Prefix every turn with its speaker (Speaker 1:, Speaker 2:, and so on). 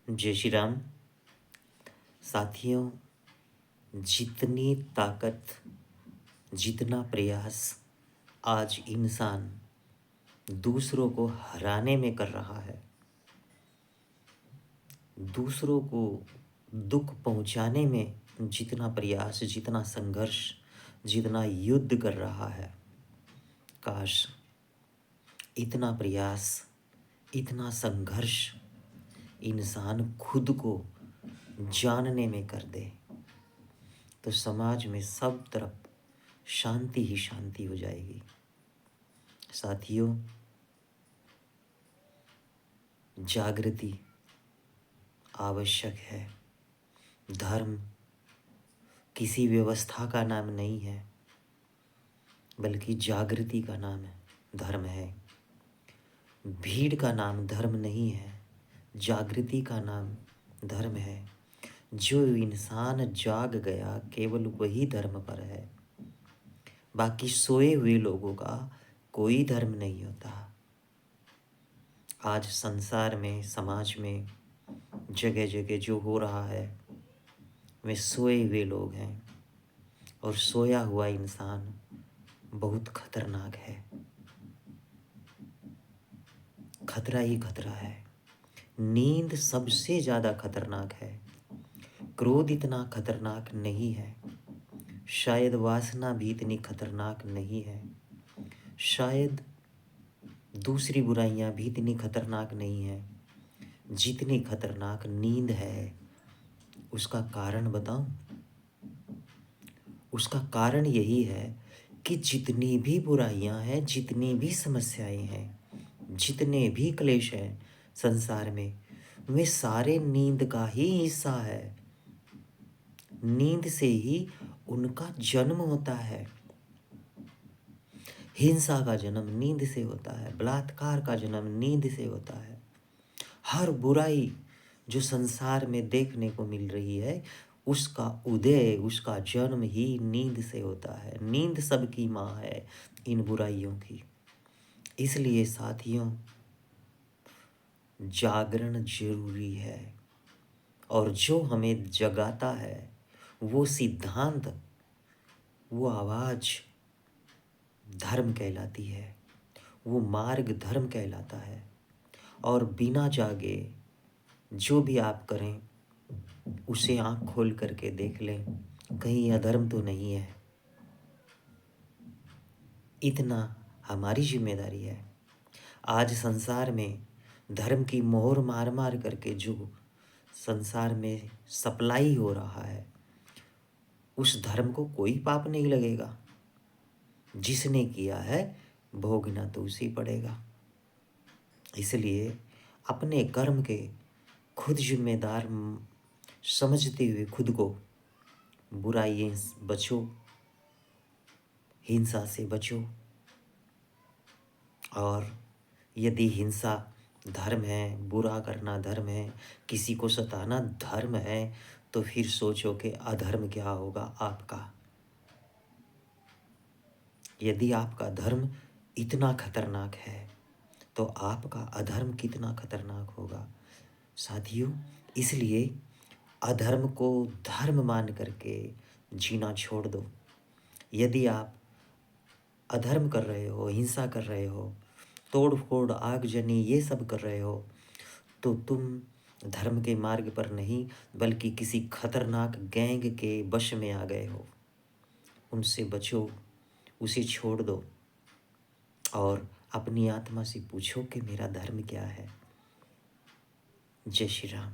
Speaker 1: जय श्री राम। साथियों, जितनी ताकत, जितना प्रयास आज इंसान दूसरों को हराने में कर रहा है, दूसरों को दुख पहुंचाने में जितना प्रयास, जितना संघर्ष, जितना युद्ध कर रहा है, काश इतना प्रयास, इतना संघर्ष इंसान खुद को जानने में कर दे तो समाज में सब तरफ शांति ही शांति हो जाएगी। साथियों, जागृति आवश्यक है। धर्म किसी व्यवस्था का नाम नहीं है, बल्कि जागृति का नाम है, धर्म है। भीड़ का नाम धर्म नहीं है, जागृति का नाम धर्म है। जो इंसान जाग गया केवल वही धर्म पर है, बाकी सोए हुए लोगों का कोई धर्म नहीं होता। आज संसार में, समाज में जगह जगह जो हो रहा है वे सोए हुए लोग हैं, और सोया हुआ इंसान बहुत खतरनाक है। खतरा ही खतरा है। नींद सबसे ज़्यादा खतरनाक है। क्रोध इतना खतरनाक नहीं है, शायद वासना भी इतनी खतरनाक नहीं है, शायद दूसरी बुराइयां भी इतनी खतरनाक नहीं है जितनी खतरनाक नींद है। उसका कारण बताऊं? उसका कारण यही है कि जितनी भी बुराइयां हैं, जितनी भी समस्याएं हैं, जितने भी क्लेश हैं संसार में, वे सारे नींद का ही हिस्सा है। नींद से ही उनका जन्म होता है। हिंसा का जन्म नींद से होता है, बलात्कार का जन्म नींद से होता है। हर बुराई जो संसार में देखने को मिल रही है, उसका उदय, उसका जन्म ही नींद से होता है। नींद सबकी माँ है इन बुराइयों की। इसलिए साथियों, जागरण जरूरी है, और जो हमें जगाता है वो सिद्धांत, वो आवाज धर्म कहलाती है, वो मार्ग धर्म कहलाता है। और बिना जागे जो भी आप करें उसे आंख खोल करके देख लें, कहीं अधर्म तो नहीं है। इतना हमारी जिम्मेदारी है। आज संसार में धर्म की मोहर मार मार करके जो संसार में सप्लाई हो रहा है, उस धर्म को कोई पाप नहीं लगेगा। जिसने किया है भोगना तो उसी पड़ेगा। इसलिए अपने कर्म के खुद जिम्मेदार समझते हुए खुद को बुराइयों से बचो, हिंसा से बचो। और यदि हिंसा धर्म है, बुरा करना धर्म है, किसी को सताना धर्म है, तो फिर सोचो कि अधर्म क्या होगा आपका। यदि आपका धर्म इतना खतरनाक है तो आपका अधर्म कितना खतरनाक होगा। साथियों, इसलिए अधर्म को धर्म मान करके जीना छोड़ दो। यदि आप अधर्म कर रहे हो, हिंसा कर रहे हो, तोड़ फोड़, आगजनी, ये सब कर रहे हो, तो तुम धर्म के मार्ग पर नहीं बल्कि किसी खतरनाक गैंग के वश में आ गए हो। उनसे बचो, उसे छोड़ दो, और अपनी आत्मा से पूछो कि मेरा धर्म क्या है। जय श्री राम।